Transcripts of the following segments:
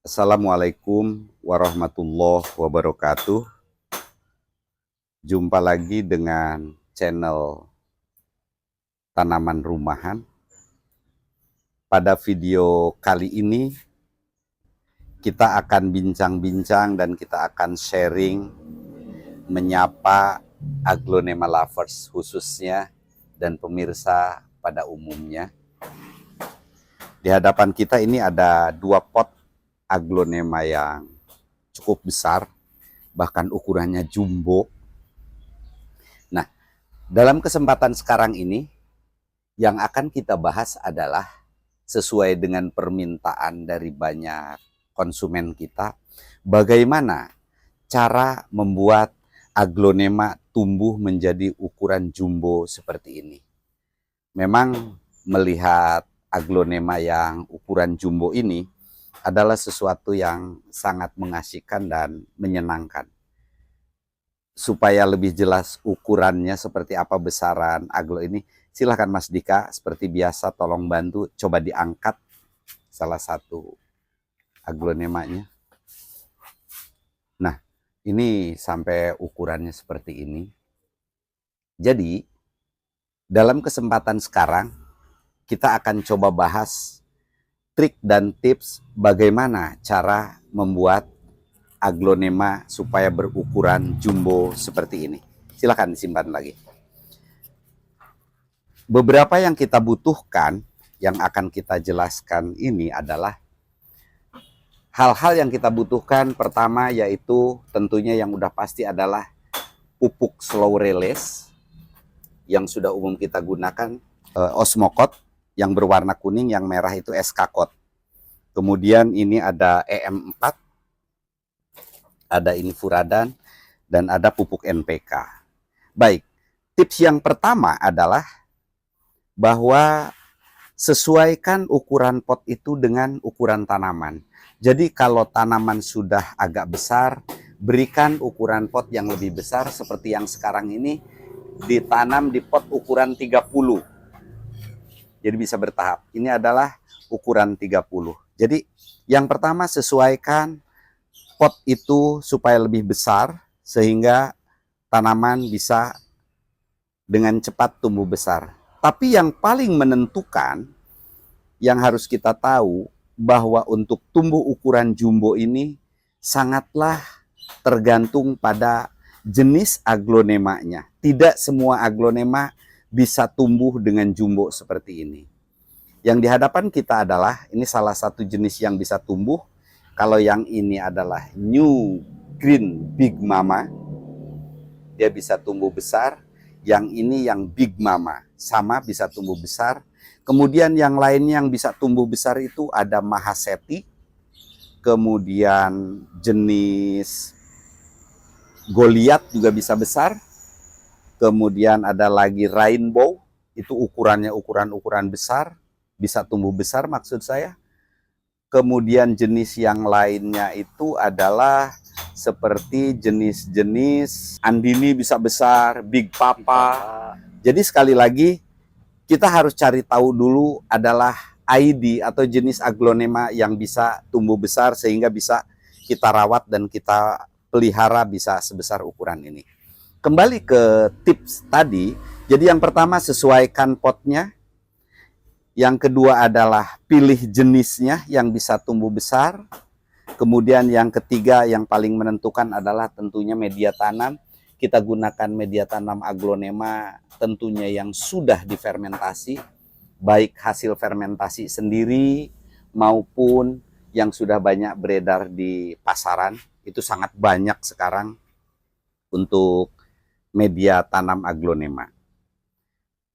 Assalamualaikum warahmatullahi wabarakatuh. Jumpa lagi dengan channel Tanaman Rumahan. Pada video kali ini kita akan bincang-bincang dan kita akan sharing menyapa aglonema lovers khususnya dan pemirsa pada umumnya. Di hadapan kita ini ada dua pot aglonema yang cukup besar, bahkan ukurannya jumbo. Nah, dalam kesempatan sekarang ini yang akan kita bahas adalah sesuai dengan permintaan dari banyak konsumen kita, bagaimana cara membuat aglonema tumbuh menjadi ukuran jumbo seperti ini. Memang melihat aglonema yang ukuran jumbo ini adalah sesuatu yang sangat mengasihkan dan menyenangkan. Supaya lebih jelas ukurannya seperti apa besaran aglo ini, silahkan Mas Dika, seperti biasa tolong bantu coba diangkat salah satu aglonemanya. Nah, ini sampai ukurannya seperti ini. Jadi, dalam kesempatan sekarang, kita akan coba bahas trik dan tips bagaimana cara membuat aglonema supaya berukuran jumbo seperti ini. Silakan disimpan lagi. Beberapa yang kita butuhkan, yang akan kita jelaskan ini adalah hal-hal yang kita butuhkan. Pertama yaitu tentunya yang udah pasti adalah pupuk slow release yang sudah umum kita gunakan, Osmocote yang berwarna kuning, yang merah itu SK-Cote. Kemudian ini ada EM4, ada ini Furadan, dan ada pupuk NPK. Baik, tips yang pertama adalah bahwa sesuaikan ukuran pot itu dengan ukuran tanaman. Jadi kalau tanaman sudah agak besar, berikan ukuran pot yang lebih besar seperti yang sekarang ini, ditanam di pot ukuran 30. Jadi bisa bertahap. Ini adalah ukuran 30. Jadi yang pertama sesuaikan pot itu supaya lebih besar sehingga tanaman bisa dengan cepat tumbuh besar. Tapi yang paling menentukan yang harus kita tahu bahwa untuk tumbuh ukuran jumbo ini sangatlah tergantung pada jenis aglonemanya. Tidak semua aglonema bisa tumbuh dengan jumbo seperti ini. Yang di hadapan kita adalah, ini salah satu jenis yang bisa tumbuh. Kalau yang ini adalah New Green Big Mama, dia bisa tumbuh besar. Yang ini yang Big Mama, sama bisa tumbuh besar. Kemudian yang lainnya yang bisa tumbuh besar itu ada Mahaseti, kemudian jenis Goliath juga bisa besar. Kemudian ada lagi Rainbow, itu ukurannya ukuran besar, bisa tumbuh besar maksud saya. Kemudian jenis yang lainnya itu adalah seperti jenis-jenis Andini bisa besar, Big Papa. Jadi sekali lagi kita harus cari tahu dulu adalah ID atau jenis aglonema yang bisa tumbuh besar sehingga bisa kita rawat dan kita pelihara bisa sebesar ukuran ini. Kembali ke tips tadi, jadi yang pertama sesuaikan potnya. Yang kedua adalah pilih jenisnya yang bisa tumbuh besar. Kemudian yang ketiga yang paling menentukan adalah tentunya media tanam. Kita gunakan media tanam aglonema tentunya yang sudah difermentasi, baik hasil fermentasi sendiri maupun yang sudah banyak beredar di pasaran. Itu sangat banyak sekarang untuk media tanam aglonema.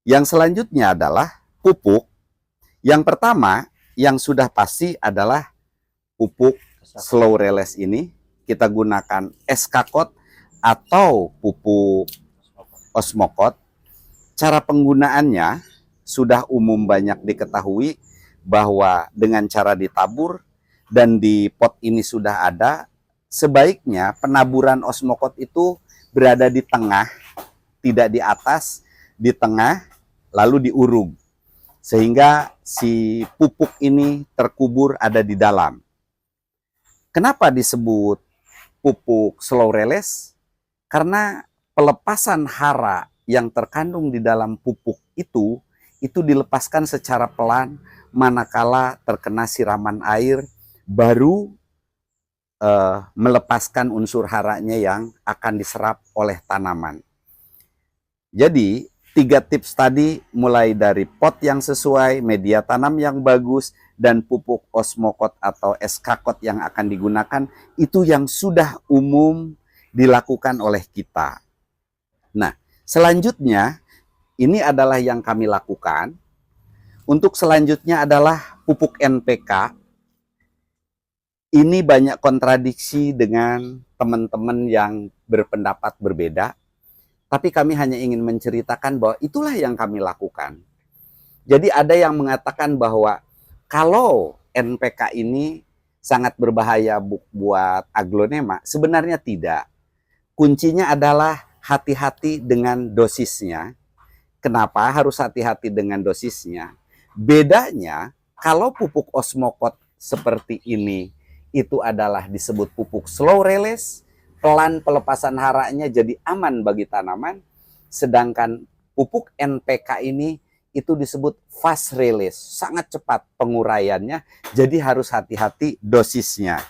Yang selanjutnya adalah pupuk. Yang pertama yang sudah pasti adalah pupuk slow release ini. Kita gunakan SK-Cote atau pupuk Osmocote. Cara penggunaannya sudah umum banyak diketahui bahwa dengan cara ditabur dan di pot ini sudah ada. Sebaiknya penaburan Osmocote itu berada di tengah, tidak di atas, di tengah, lalu diurung. Sehingga si pupuk ini terkubur ada di dalam. Kenapa disebut pupuk slow release? Karena pelepasan hara yang terkandung di dalam pupuk itu dilepaskan secara pelan manakala terkena siraman air, baru melepaskan unsur haranya yang akan diserap oleh tanaman. Jadi 3 tips tadi, mulai dari pot yang sesuai, media tanam yang bagus, dan pupuk osmokot atau eskakot yang akan digunakan, itu yang sudah umum dilakukan oleh kita. Nah, selanjutnya ini adalah yang kami lakukan. Untuk selanjutnya adalah pupuk NPK. Ini banyak kontradiksi dengan teman-teman yang berpendapat berbeda. Tapi kami hanya ingin menceritakan bahwa itulah yang kami lakukan. Jadi ada yang mengatakan bahwa kalau NPK ini sangat berbahaya buat aglonema, sebenarnya tidak. Kuncinya adalah hati-hati dengan dosisnya. Kenapa harus hati-hati dengan dosisnya? Bedanya, kalau pupuk osmokot seperti ini, itu adalah disebut pupuk slow release, pelan pelepasan haranya jadi aman bagi tanaman. Sedangkan pupuk NPK ini itu disebut fast release, sangat cepat penguraiannya, jadi harus hati-hati dosisnya.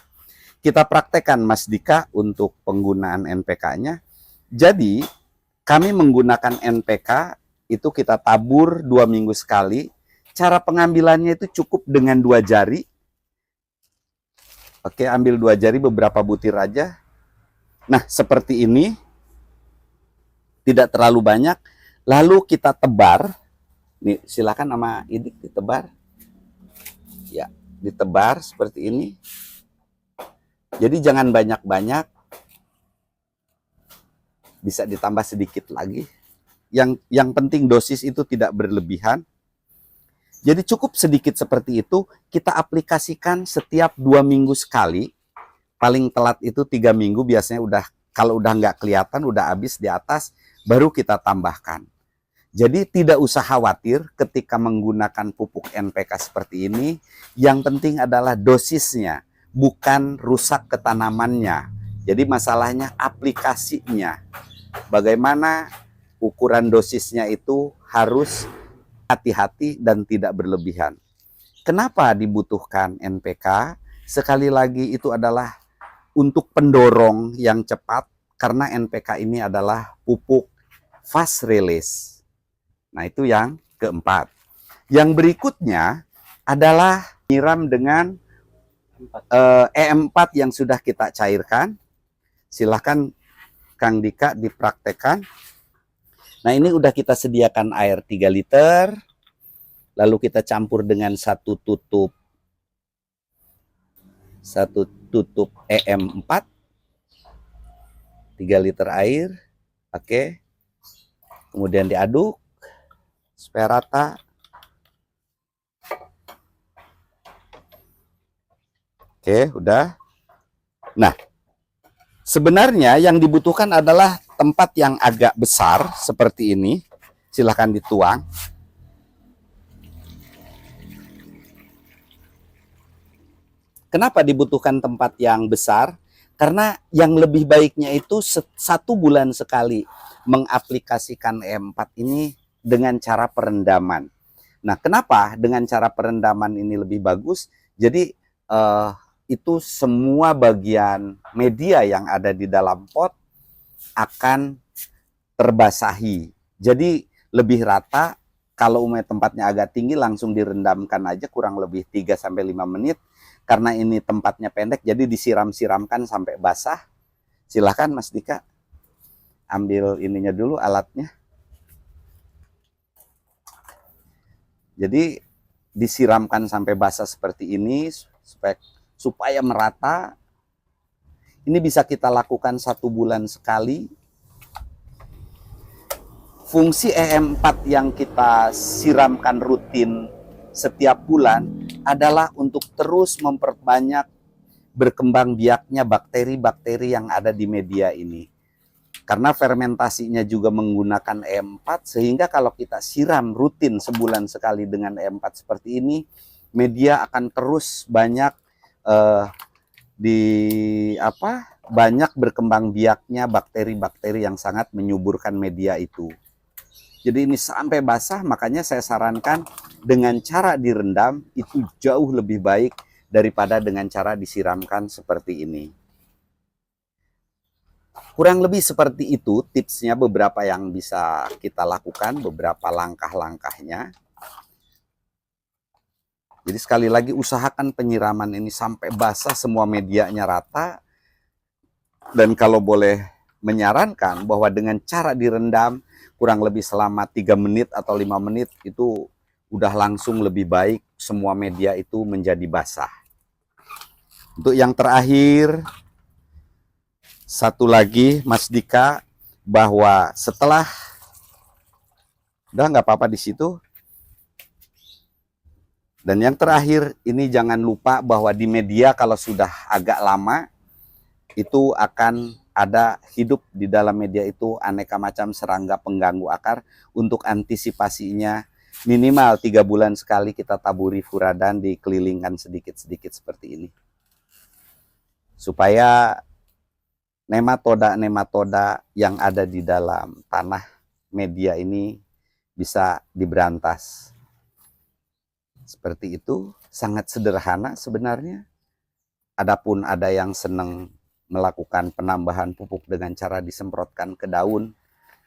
Kita praktekkan Mas Dika untuk penggunaan NPK-nya. Jadi kami menggunakan NPK itu kita tabur 2 minggu sekali. Cara pengambilannya itu cukup dengan 2 jari. Oke, ambil 2 jari, beberapa butir aja. Nah, seperti ini. Tidak terlalu banyak. Lalu kita tebar. Nih, silakan sama Idik ditebar. Ya, ditebar seperti ini. Jadi jangan banyak-banyak. Bisa ditambah sedikit lagi. Yang penting dosis itu tidak berlebihan. Jadi cukup sedikit seperti itu, kita aplikasikan setiap 2 minggu sekali. Paling telat itu 3 minggu, biasanya kalau udah nggak kelihatan, udah habis di atas, baru kita tambahkan. Jadi tidak usah khawatir ketika menggunakan pupuk NPK seperti ini. Yang penting adalah dosisnya, bukan rusak ke tanamannya. Jadi masalahnya aplikasinya. Bagaimana ukuran dosisnya itu harus hati-hati dan tidak berlebihan. Kenapa dibutuhkan NPK? Sekali lagi itu adalah untuk pendorong yang cepat, karena NPK ini adalah pupuk fast release. Nah, itu yang keempat. Yang berikutnya adalah nyiram dengan EM4 yang sudah kita cairkan. Silahkan Kang Dika dipraktekkan. Nah, ini udah kita sediakan air 3 liter. Lalu kita campur dengan satu tutup EM4. 3 liter air. Oke. Kemudian diaduk supaya rata. Oke, udah. Nah, sebenarnya yang dibutuhkan adalah tempat yang agak besar seperti ini. Silahkan dituang. Kenapa dibutuhkan tempat yang besar? Karena yang lebih baiknya itu 1 bulan sekali mengaplikasikan E4 ini dengan cara perendaman. Nah, kenapa dengan cara perendaman ini lebih bagus? Jadi itu semua bagian media yang ada di dalam pot akan terbasahi. Jadi lebih rata. Kalau tempatnya agak tinggi, langsung direndamkan aja kurang lebih 3-5 menit. Karena ini tempatnya pendek, jadi disiram-siramkan sampai basah. Silahkan Mas Dika, ambil ininya dulu, alatnya. Jadi disiramkan sampai basah seperti ini, supaya merata. Ini bisa kita lakukan 1 bulan sekali. Fungsi EM4 yang kita siramkan rutin setiap bulan adalah untuk terus memperbanyak berkembang biaknya bakteri-bakteri yang ada di media ini. Karena fermentasinya juga menggunakan EM4, sehingga kalau kita siram rutin sebulan sekali dengan EM4 seperti ini, media akan terus banyak banyak berkembang biaknya bakteri-bakteri yang sangat menyuburkan media itu. Jadi ini sampai basah, makanya saya sarankan dengan cara direndam itu jauh lebih baik daripada dengan cara disiramkan seperti ini. Kurang lebih seperti itu tipsnya, beberapa yang bisa kita lakukan, beberapa langkah-langkahnya. Jadi sekali lagi usahakan penyiraman ini sampai basah, semua medianya rata. Dan kalau boleh menyarankan bahwa dengan cara direndam kurang lebih selama 3 menit atau 5 menit itu udah langsung lebih baik, semua media itu menjadi basah. Untuk yang terakhir, satu lagi Mas Dika, bahwa setelah, udah nggak apa-apa di situ. Dan yang terakhir, ini jangan lupa bahwa di media kalau sudah agak lama, itu akan ada hidup di dalam media itu aneka macam serangga pengganggu akar. Untuk antisipasinya, minimal 3 bulan sekali kita taburi furadan, dikelilingkan sedikit-sedikit seperti ini. Supaya nematoda-nematoda yang ada di dalam tanah media ini bisa diberantas. Seperti itu, sangat sederhana sebenarnya. Adapun ada yang senang melakukan penambahan pupuk dengan cara disemprotkan ke daun,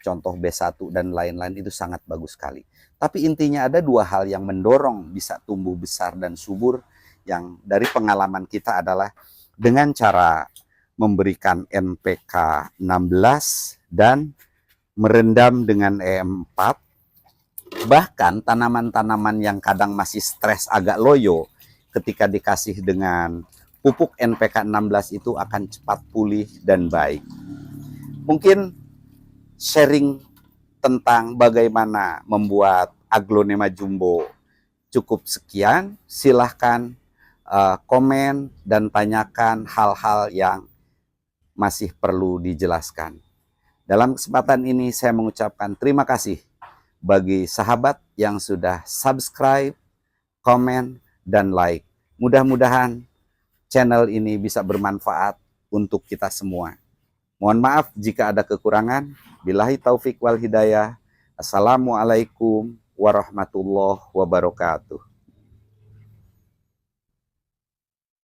contoh B1 dan lain-lain, itu sangat bagus sekali. Tapi intinya ada 2 hal yang mendorong bisa tumbuh besar dan subur, yang dari pengalaman kita adalah dengan cara memberikan NPK 16 dan merendam dengan EM4. Bahkan tanaman-tanaman yang kadang masih stres, agak loyo, ketika dikasih dengan pupuk NPK 16 itu akan cepat pulih dan baik. Mungkin sharing tentang bagaimana membuat Aglonema jumbo cukup sekian. Silahkan komen dan tanyakan hal-hal yang masih perlu dijelaskan. Dalam kesempatan ini saya mengucapkan terima kasih bagi sahabat yang sudah subscribe, komen, dan like. Mudah-mudahan channel ini bisa bermanfaat untuk kita semua. Mohon maaf jika ada kekurangan. Billahi taufik wal hidayah. Assalamualaikum warahmatullahi wabarakatuh.